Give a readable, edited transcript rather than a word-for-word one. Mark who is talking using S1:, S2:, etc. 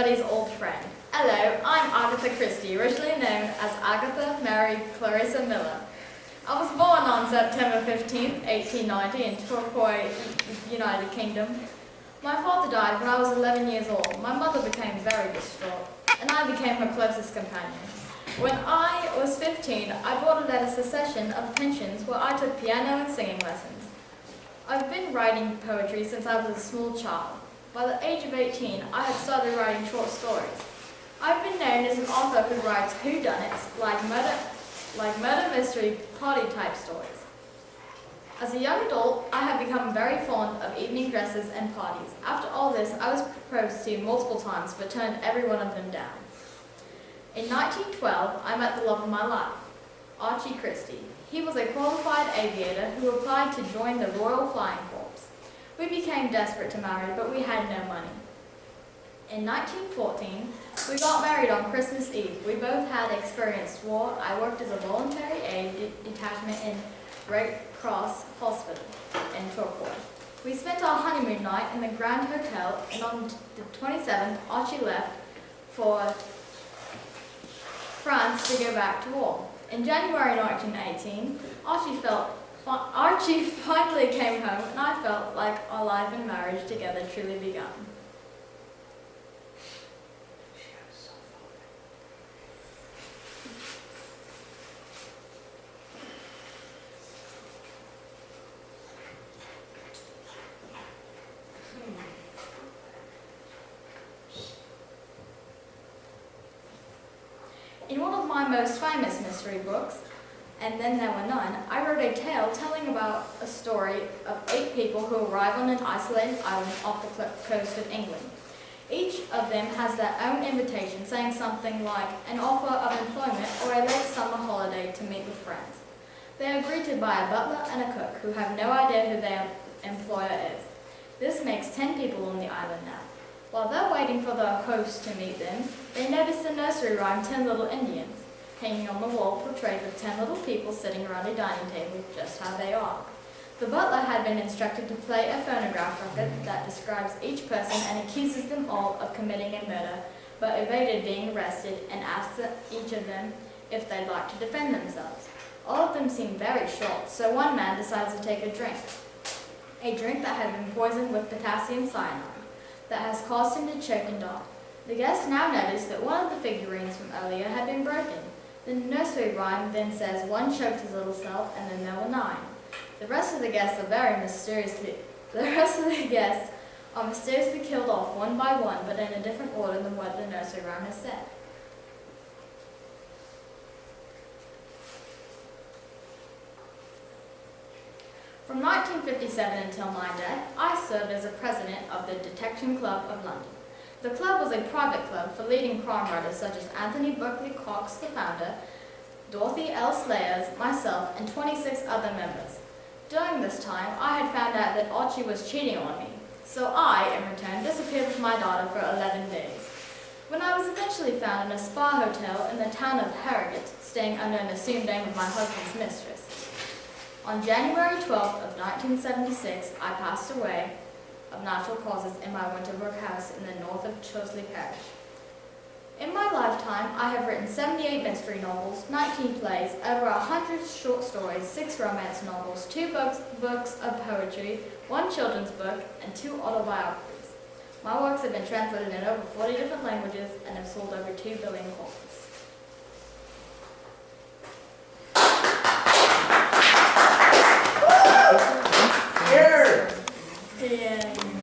S1: everybody's old friend. Hello, I'm Agatha Christie, originally known as Agatha Mary Clarissa Miller. I was born on September 15, 1890 in Torquay, United Kingdom. My father died when I was 11 years old. My mother became very distraught, and I became her closest companion. When I was 15, I boarded at a succession of pensions where I took piano and singing lessons. I've been writing poetry since I was a small child. By the age of 18, I had started writing short stories. I've been known as an author who writes whodunits, like murder mystery party type stories. As a young adult, I had become very fond of evening dresses and parties. After all this, I was proposed to multiple times but turned every one of them down. In 1912, I met the love of my life, Archie Christie. He was a qualified aviator who applied to join the Royal Flying Corps. We became desperate to marry, but we had no money. In 1914, we got married on Christmas Eve. We both had experienced war. I worked as a voluntary aid detachment in Red Cross Hospital in Torquay. We spent our honeymoon night in the Grand Hotel, and on the 27th, Archie left for France to go back to war. In January 1918, Archie finally came home, and I felt like our life and marriage together truly begun. In one of my most famous mystery books, And Then There Were None, I wrote a tale telling about a story of 8 people who arrive on an isolated island off the coast of England. Each of them has their own invitation, saying something like an offer of employment or a late summer holiday to meet with friends. They are greeted by a butler and a cook who have no idea who their employer is. This makes 10 people on the island now. While they're waiting for the host to meet them, they notice the nursery rhyme 10 Little Indians, hanging on the wall portrayed with 10 little people sitting around a dining table just how they are. The butler had been instructed to play a phonograph record that describes each person and accuses them all of committing a murder, but evaded being arrested and asked each of them if they'd like to defend themselves. All of them seemed very shocked, so one man decides to take a drink that had been poisoned with potassium cyanide that has caused him to choke and die. The guests now noticed that one of the figurines from earlier had been broken. The nursery rhyme then says one choked his little self, and then there were 9. The rest of the guests are mysteriously killed off one by one, but in a different order than what the nursery rhyme has said. From 1957 until my death, I served as a president of the Detection Club of London. The club was a private club for leading crime writers such as Anthony Berkeley Cox, the founder, Dorothy L. Slayers, myself, and 26 other members. During this time, I had found out that Archie was cheating on me, so I, in return, disappeared with my daughter for 11 days. When I was eventually found in a spa hotel in the town of Harrogate, staying under an assumed name of my husband's mistress. On January 12th of 1976, I passed away of natural causes in my Winterbrook house in the north of Chosley Parish. In my lifetime, I have written 78 mystery novels, 19 plays, over 100 short stories, 6 romance novels, 2 books of poetry, 1 children's book, and 2 autobiographies. My works have been translated in over 40 different languages and have sold over 2 billion copies.